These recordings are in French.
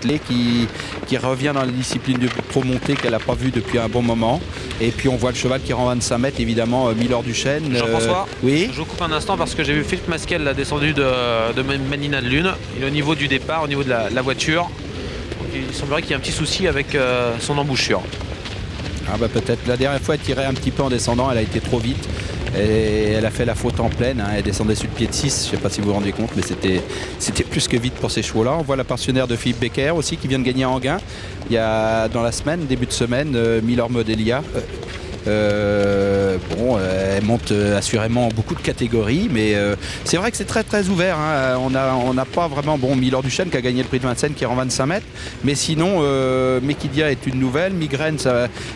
Castelet qui revient dans la discipline de pro-montée qu'elle n'a pas vue depuis un bon moment. Et puis on voit le cheval qui rend 25 mètres, évidemment, Milord Duchesne. Jean-François, oui. je vous coupe un instant parce que j'ai vu Philippe Masquel, la descendue de Manina de Lune. Il est au niveau du départ, au niveau de la voiture. Donc, il semblerait qu'il y ait un petit souci avec son embouchure. Ah bah peut-être. La dernière fois, elle tirait un petit peu en descendant, elle a été trop vite. Et elle a fait la faute en pleine, hein. Elle descendait sur le pied de 6, je ne sais pas si vous vous rendez compte, mais c'était plus que vite pour ces chevaux-là. On voit la pensionnaire de Philippe Becker aussi qui vient de gagner à Enghien. Il y a dans la semaine, début de semaine, Milord Modelia. Elle monte assurément beaucoup de catégories, mais c'est vrai que c'est très très ouvert, hein. On n'a pas vraiment, Milord Duchesne qui a gagné le prix de Vincennes qui rend 25 mètres, mais sinon Mekidia est une nouvelle, Migraine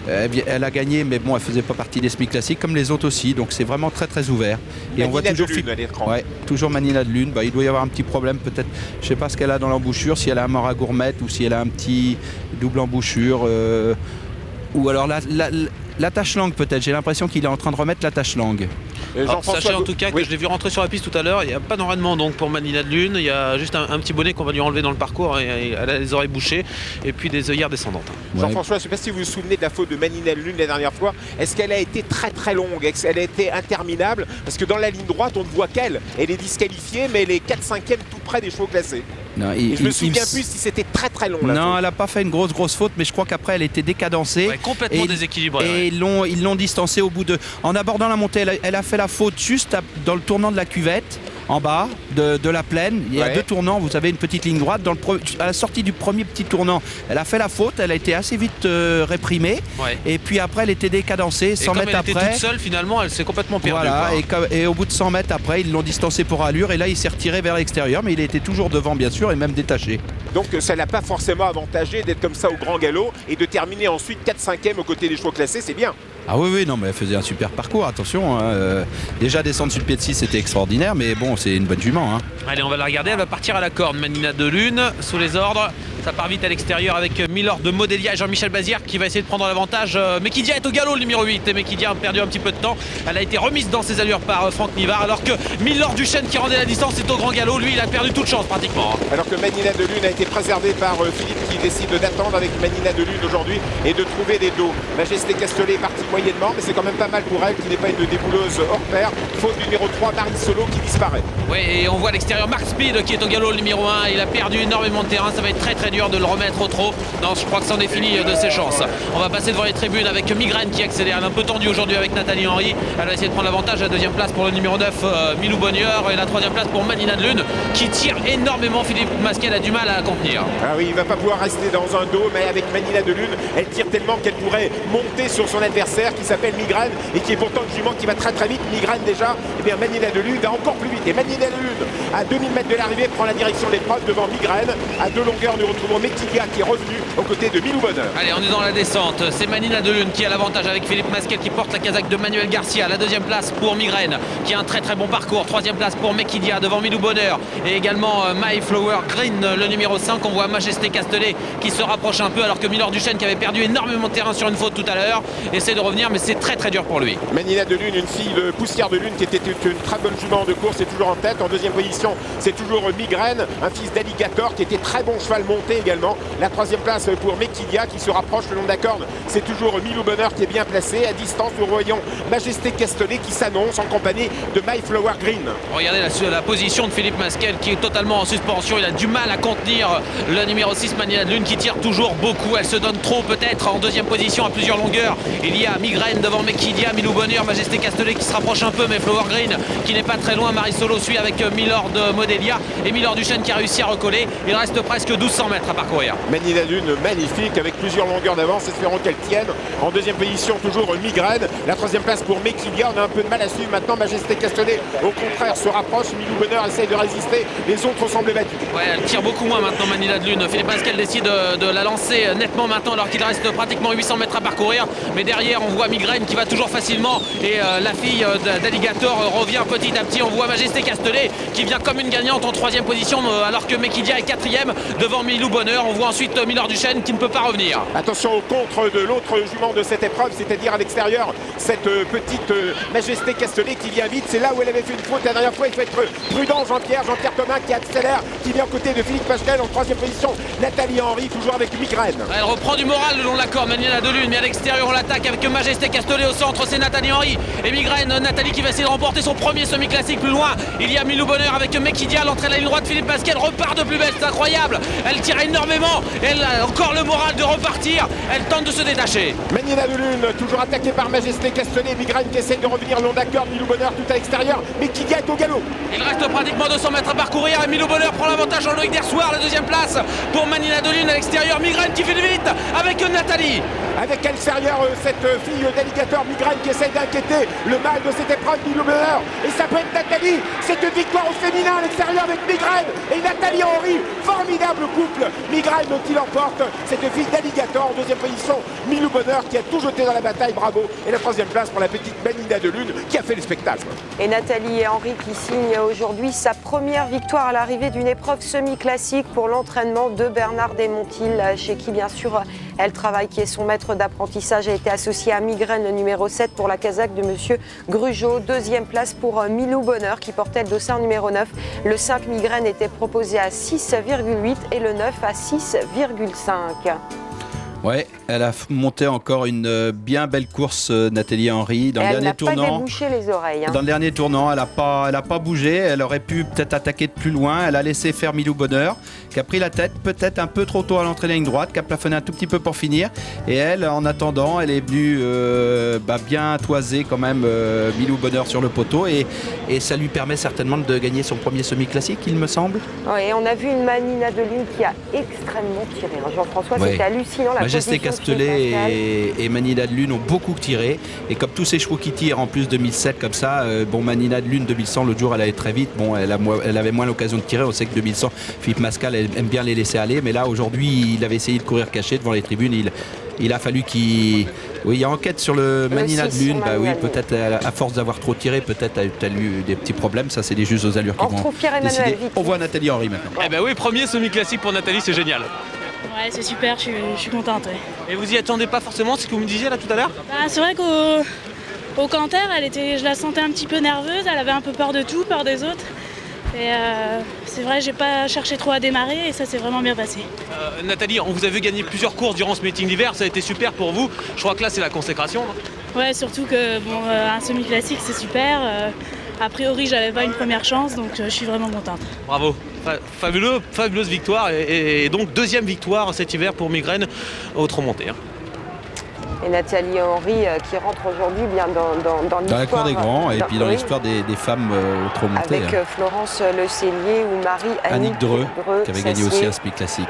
elle a gagné, mais bon, elle faisait pas partie des SMI classiques comme les autres aussi, donc c'est vraiment très très ouvert. Et on voit toujours toujours Manina de Lune. Il doit y avoir un petit problème peut-être, je sais pas ce qu'elle a dans l'embouchure, si elle a un mort à gourmette ou si elle a un petit double embouchure, ou alors la tache langue peut-être, j'ai l'impression qu'il est en train de remettre la tache langue. Sachez en tout cas que je l'ai vu rentrer sur la piste tout à l'heure, il n'y a pas d'enraînement donc pour Manina de Lune, il y a juste un petit bonnet qu'on va lui enlever dans le parcours et elle a les oreilles bouchées et puis des œillères descendantes. Jean-François, je ne sais pas si vous vous souvenez de la faute de Manina de Lune la dernière fois. Est-ce qu'elle a été très très longue? Est-ce qu'elle a été interminable? Parce que dans la ligne droite, on ne voit qu'elle. Elle est disqualifiée, mais elle est 4/5e tout près des chevaux classés. Non, je me souviens plus si c'était très très long. Non, elle n'a pas fait une grosse faute, mais je crois qu'après elle était décadencée. Complètement déséquilibrée. Et ils l'ont distancée au bout de. En abordant la montée, elle a fait la faute juste dans le tournant de la cuvette. En bas de la plaine, il y a deux tournants, vous avez une petite ligne droite. À la sortie du premier petit tournant, elle a fait la faute, elle a été assez vite réprimée. Et puis après, elle était décadencée. 100 mètres après. Elle était toute seule, finalement, elle s'est complètement perdue. Voilà, et au bout de 100 mètres après, ils l'ont distancé pour allure. Et là, il s'est retiré vers l'extérieur, mais il était toujours devant, bien sûr, et même détaché. Donc ça l'a pas forcément avantagé d'être comme ça au grand galop et de terminer ensuite 4/5e aux côtés des chevaux classés, c'est bien. Ah oui, non, mais elle faisait un super parcours, attention. Hein. Déjà descendre sur le pied de 6, c'était extraordinaire, mais bon, c'est une bonne jument. Hein. Allez, on va la regarder, elle va partir à la corde, Manina de Lune, sous les ordres. Ça part vite à l'extérieur avec Milord de Modelia et Jean-Michel Bazir qui va essayer de prendre l'avantage. Mekidia est au galop, le numéro 8, et Mekidia a perdu un petit peu de temps. Elle a été remise dans ses allures par Franck Nivard, alors que Milord Duchesne qui rendait la distance est au grand galop. Lui, il a perdu toute chance pratiquement. Alors que Manina de Lune a été préservé par Philippe qui décide d'attendre avec Manina de Lune aujourd'hui et de trouver des dos. Majesté Castelet est partie moyennement, mais c'est quand même pas mal pour elle qui n'est pas une débouleuse hors pair. Faute du numéro 3, Marie Solo qui disparaît. Oui, et on voit à l'extérieur Mark Speed qui est au galop, le numéro 1. Il a perdu énormément de terrain, ça va être très très dur de le remettre au trot. Non, je crois que c'en est fini de ses chances. On va passer devant les tribunes avec Migraine qui accélère. Elle est un peu tendue aujourd'hui avec Nathalie Henry. Elle va essayer de prendre l'avantage. La deuxième place pour le numéro 9, Milou Bonheur. Et la troisième place pour Manina de Lune qui tire énormément. Philippe Masquel a du mal à la contenir. Ah oui, il va pas pouvoir rester dans un dos, mais avec Manina de Lune, elle tire tellement qu'elle pourrait monter sur son adversaire qui s'appelle Migraine et qui est pourtant une jument qui va très très vite. Migraine déjà, et bien Manina de Lune va encore plus vite. Et Manina de Lune, à 2000 mètres de l'arrivée, prend la direction de l'épreuve devant Migraine. À 2 longueurs, nous retrouvons Mekidia qui est revenu aux côtés de Milou Bonheur. Allez, on est dans la descente. C'est Manina de Lune qui a l'avantage avec Philippe Masquel qui porte la casaque de Manuel Garcia. La deuxième place pour Migraine qui a un très très bon parcours. Troisième place pour Mekidia devant Milou Bonheur. Et également My Flower Green, le numéro 5. On voit Majesté Castelet qui se rapproche un peu alors que Milord Duchesne qui avait perdu énormément de terrain sur une faute tout à l'heure essaie de revenir, mais c'est très très dur pour lui. Manina de Lune, une fille de Poussière de Lune qui était une très bonne jument de course, est toujours en tête. En deuxième position, c'est toujours Migraine, un fils d'Alligator qui était très bon cheval monté également. La troisième place pour Mekidia qui se rapproche le long de la corde. C'est toujours Milou Bonheur qui est bien placé. À distance, nous voyons Majesté Castelet qui s'annonce en compagnie de My Flower Green. Regardez la position de Philippe Masquel qui est totalement en suspension. Il a du mal à contenir le numéro 6, Manina de Lune, qui tire toujours beaucoup. Elle se donne trop peut-être en deuxième position à plusieurs longueurs. Il y a Migraine devant Mekidia, Milou Bonheur, Majesté Castelet qui se rapproche un peu, mais Flower Green qui n'est pas très loin. Marie Solo suit avec Milord Modelia et Milord Duchesne qui a réussi à recoller. Il reste presque 1200 mètres à parcourir. Manina de Lune magnifique avec plusieurs longueurs d'avance, espérons qu'elle tienne. En deuxième position, toujours Migraine. La troisième place pour Mekidia. On a un peu de mal à suivre maintenant. Majesté Castelet, au contraire, se rapproche. Milou Bonheur essaye de résister. Les autres semblent battus. Ouais, elle tire beaucoup moins maintenant, Manina de Lune. Philippe Masquel décide de la lancer nettement maintenant alors qu'il reste pratiquement 800 mètres à parcourir. Mais derrière, on voit Migraine qui va toujours facilement. Et la fille d'Alligator revient petit à petit. On voit Majesté Castelet qui vient comme une gagnante en troisième position alors que Mekidia est quatrième devant Milou Milou Bonheur. On voit ensuite Miller Duchesne qui ne peut pas revenir. Attention au contre de l'autre jument de cette épreuve, c'est-à-dire à l'extérieur, cette petite Majesté Castellet qui vient vite. C'est là où elle avait fait une faute la dernière fois. Il faut être prudent, Jean-Pierre Thomas qui accélère, qui vient aux côtés de Philippe Pascal en troisième position. Nathalie Henry toujours avec Migraine. Elle reprend du moral le long de la corde, Maniela Delune, mais à l'extérieur on l'attaque avec Majesté Castellet au centre, c'est Nathalie Henry et Migraine. Nathalie qui va essayer de remporter son premier semi-classique plus loin. Il y a Milou Bonheur avec Mekidia, l'entrée de la ligne droite, Philippe Pascal repart de plus belle, c'est incroyable. Elle tire énormément, elle a encore le moral de repartir, elle tente de se détacher. Maniela Delune toujours attaquée par Majesté Castellet, Migraine qui essaye de revenir le long d'accord, Milou Bonheur tout à l'extérieur, Mekidia est au galop. Il reste pratiquement 200 mètres à parcourir et Milou Bonheur prend l'avantage. Jean-Loïc Dersoir, la deuxième place pour Maniela Delune à l'extérieur, Migraine qui fait vite avec Nathalie. Avec à l'extérieur cette fille d'alligator Migraine qui essaye d'inquiéter le mal de cette épreuve, Milou Bonheur. Et ça peut être Nathalie, c'est une victoire au féminin à l'extérieur avec Migraine et Nathalie Henry. Formidable couple, Migraine qui l'emporte, cette fille d'alligator en deuxième position, Milou Bonheur qui a tout jeté dans la bataille, bravo. Et la troisième place pour la petite Maniela Delune qui a fait le spectacle. Et Nathalie Henry qui signe aujourd'hui sa première victoire à l'arrivée d'une épreuve semi-classique pour l'entraînement de Bernard Desmontil, chez qui bien sûr elle travaille, qui est son maître d'apprentissage, a été associé à Migraine, le numéro 7 pour la Kazakh de monsieur Grugeot. Deuxième place pour Milou Bonheur qui portait le dossard numéro 9. Le 5 Migraine était proposé à 6,8 et le 9 à 6,5. Ouais, elle a monté encore une bien belle course, Nathalie Henry. Dans le dernier tournant, elle n'a pas débouché les oreilles. Dans le dernier tournant, elle n'a pas bougé. Elle aurait pu peut-être attaquer de plus loin. Elle a laissé faire Milou Bonheur, qui a pris la tête peut-être un peu trop tôt à l'entrée de la ligne droite, qui a plafonné un tout petit peu pour finir. Et elle, en attendant, elle est venue bien toiser quand même Milou Bonheur sur le poteau. Et ça lui permet certainement de gagner son premier semi-classique, il me semble. Oui, on a vu une Maniela Delune qui a extrêmement tiré. Jean-François, ouais. C'était hallucinant. Majesté Castellet et Maniela Delune ont beaucoup tiré. Et comme tous ces chevaux qui tirent en plus 2007 comme ça, Maniela Delune 2100 l'autre jour elle allait très vite. Bon, elle avait moins l'occasion de tirer. On sait que 2100 Philippe Mascal aime bien les laisser aller. Mais là aujourd'hui il avait essayé de courir caché devant les tribunes. Il a fallu qu'il... Oui, il y a enquête sur le Maniela Delune. Bah oui, peut-être à force d'avoir trop tiré, peut-être a-t-elle eu des petits problèmes. Ça, c'est les juges aux allures qui vont décider. On voit Nathalie Henry maintenant. Eh ben oui, premier semi-classique pour Nathalie, c'est génial. Ouais, c'est super, je suis contente. Ouais. Et vous y attendez pas forcément, ce que vous me disiez là tout à l'heure? C'est vrai qu'au canter, je la sentais un petit peu nerveuse, elle avait un peu peur de tout, peur des autres. Et c'est vrai, j'ai pas cherché trop à démarrer et ça s'est vraiment bien passé. Nathalie, on vous a vu gagner plusieurs courses durant ce meeting d'hiver, ça a été super pour vous. Je crois que là c'est la consécration. Ouais, surtout que un semi-classique c'est super. A priori, j'avais pas une première chance, donc je suis vraiment contente. Bravo, fabuleuse victoire et donc deuxième victoire cet hiver pour Migraine autre montée. Et Nathalie Henry qui rentre aujourd'hui bien dans l'histoire. Dans la cour des grands et puis dans l'histoire des femmes autre montées. Avec Florence Le Cellier ou Annick Dreux qui avait gagné aussi un SPI classique.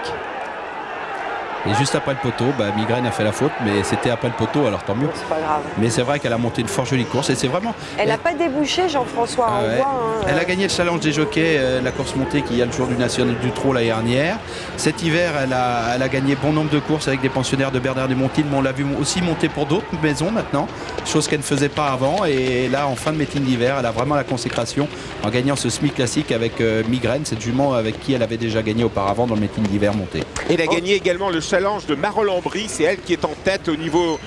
Et juste après le poteau, Migraine a fait la faute, mais c'était après le poteau, alors tant mieux. C'est pas grave. Mais c'est vrai qu'elle a monté une fort jolie course et c'est vraiment. Elle n'a pas débouché, Jean-François. Ah ouais. Elle a gagné le challenge des jockeys, la course montée qu'il y a le jour du National du Trot l'année dernière. Cet hiver, elle a gagné bon nombre de courses avec des pensionnaires de Bernard Desmontil, mais on l'a vu aussi monter pour d'autres maisons maintenant, chose qu'elle ne faisait pas avant. Et là, en fin de meeting d'hiver, elle a vraiment la consécration en gagnant ce SMI classique avec Migraine, cette jument avec qui elle avait déjà gagné auparavant dans le meeting d'hiver monté. Et elle a gagné également le challenge de Marolles-en-Brie, c'est elle qui est en tête au niveau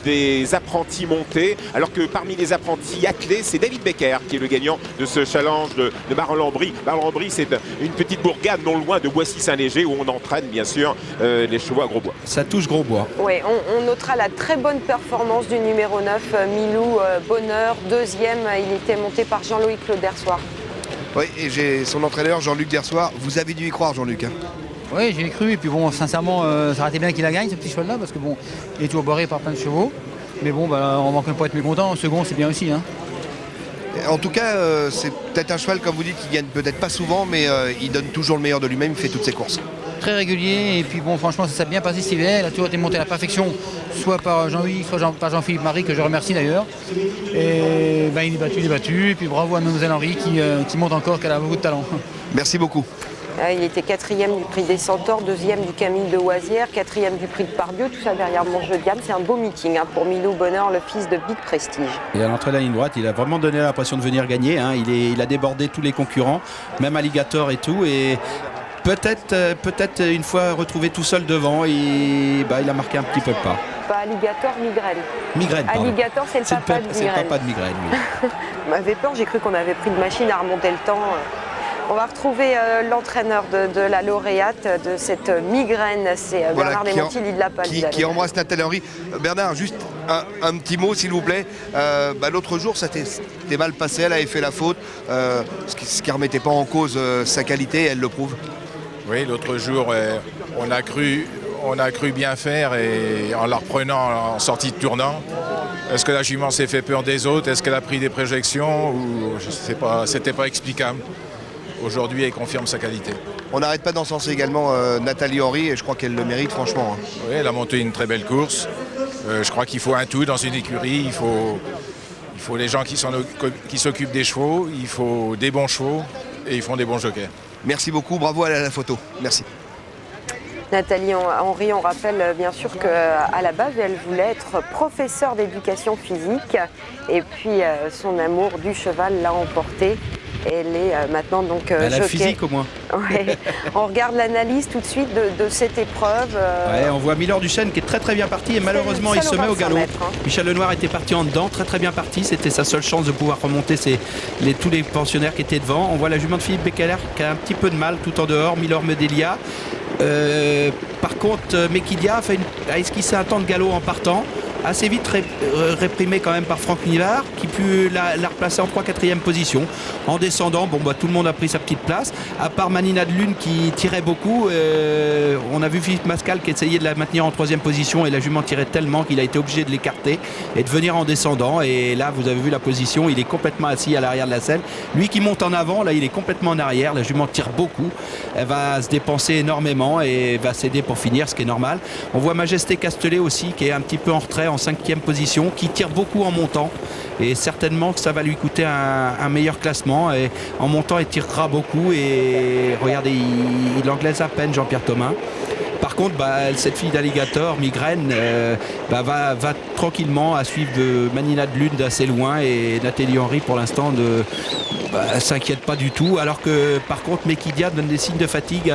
des apprentis montés, alors que parmi les apprentis attelés, c'est David Becker qui est le gagnant de ce challenge de Marolles-en-Brie. Marolles-en-Brie, c'est une petite bourgade non loin de Boissy-Saint-Léger où on entraîne bien sûr les chevaux à Grosbois. Ça touche Grosbois. Oui, on notera la très bonne performance du numéro 9, Milou Bonheur, deuxième. Il était monté par Jean-Loïc Dersoir. Oui, et j'ai son entraîneur Jean-Luc Dersoir. Vous avez dû y croire, Jean-Luc. Oui, j'y ai cru, et puis bon, sincèrement, ça aurait été bien qu'il la gagne, ce petit cheval-là, parce que bon, il est toujours barré par plein de chevaux. Mais bon, on va quand même pas être mécontent, en second, c'est bien aussi. Hein. En tout cas, c'est peut-être un cheval, comme vous dites, qui gagne peut-être pas souvent, mais il donne toujours le meilleur de lui-même, il fait toutes ses courses. Très régulier, et puis bon, franchement, ça s'est bien passé cet hiver. Il a toujours été monté à la perfection, soit par Jean-Louis, soit par Jean-Philippe Marie, que je remercie d'ailleurs. Et il est battu, et puis bravo à Mlle Henry qui monte encore, qu'elle a beaucoup de talent. Merci beaucoup. Il était quatrième du prix des Centaures, deuxième du Camille de Oisière, quatrième du prix de Pardieu, tout ça derrière mon jeu de gamme. C'est un beau meeting pour Milou Bonheur, le fils de Big Prestige. Et à l'entrée de la ligne droite, il a vraiment donné l'impression de venir gagner. Il a débordé tous les concurrents, même Alligator et tout. Et Peut-être une fois retrouvé tout seul devant, il a marqué un petit peu le pas. Pas Alligator, Migraine. Migraine, pardon. Alligator, c'est le papa de C'est le Migraine. papa de Migraine, oui. On m'avait peur, j'ai cru qu'on avait pris de machine à remonter le temps. On va retrouver l'entraîneur de la lauréate de cette Migraine, c'est Bernard Desmontil, il l'a pas qui embrasse Nathalie Henry. Bernard, juste un petit mot s'il vous plaît. L'autre jour, c'était mal passé, elle avait fait la faute, ce qui ne remettait pas en cause sa qualité, elle le prouve. Oui, l'autre jour, on a cru bien faire et en la reprenant en sortie de tournant. Est-ce que la jument s'est fait peur des autres? Est-ce qu'elle a pris des projections? Ou je sais pas, c'était pas explicable. Aujourd'hui, elle confirme sa qualité. On n'arrête pas d'encenser également Nathalie Henry et je crois qu'elle le mérite franchement. Oui, elle a monté une très belle course. Je crois qu'il faut un tout dans une écurie. Il faut les gens qui s'occupent des chevaux, il faut des bons chevaux et ils font des bons jockeys. Merci beaucoup, bravo à la photo. Merci. Nathalie Henry, on rappelle bien sûr qu'à la base, elle voulait être professeure d'éducation physique et puis son amour du cheval l'a emporté. Elle est maintenant donc Elle a le jockey. physique au moins. Ouais. On regarde l'analyse tout de suite de cette épreuve. Ouais, on voit Milord Duchesne qui est très bien parti et malheureusement il se met au galop. Michel Lenoir était parti en dedans, très bien parti. C'était sa seule chance de pouvoir remonter tous les pensionnaires qui étaient devant. On voit la jument de Philippe Beckeler qui a un petit peu de mal tout en dehors. Milord Medelia. Par contre, Mekidia a esquissé un temps de galop en partant. Assez vite réprimé quand même par Franck Nivard qui put la replacer en 3-4e position. En descendant, tout le monde a pris sa petite place. À part Manina de Lune qui tirait beaucoup, on a vu Philippe Mascal qui essayait de la maintenir en 3e position et la jument tirait tellement qu'il a été obligé de l'écarter et de venir en descendant. Et là, vous avez vu la position, il est complètement assis à l'arrière de la selle. Lui qui monte en avant, là il est complètement en arrière. La jument tire beaucoup. Elle va se dépenser énormément et va céder pour finir, ce qui est normal. On voit Majesté Castellet aussi qui est un petit peu en retrait, en 5e position, qui tire beaucoup en montant et certainement que ça va lui coûter un meilleur classement et en montant il tirera beaucoup et regardez il anglaise à peine Jean-Pierre Thomas. Par contre cette fille d'Alligator, Migraine, va tranquillement à suivre de Manina de Lune d'assez loin et Nathalie Henry pour l'instant s'inquiète pas du tout alors que par contre Mekidia donne des signes de fatigue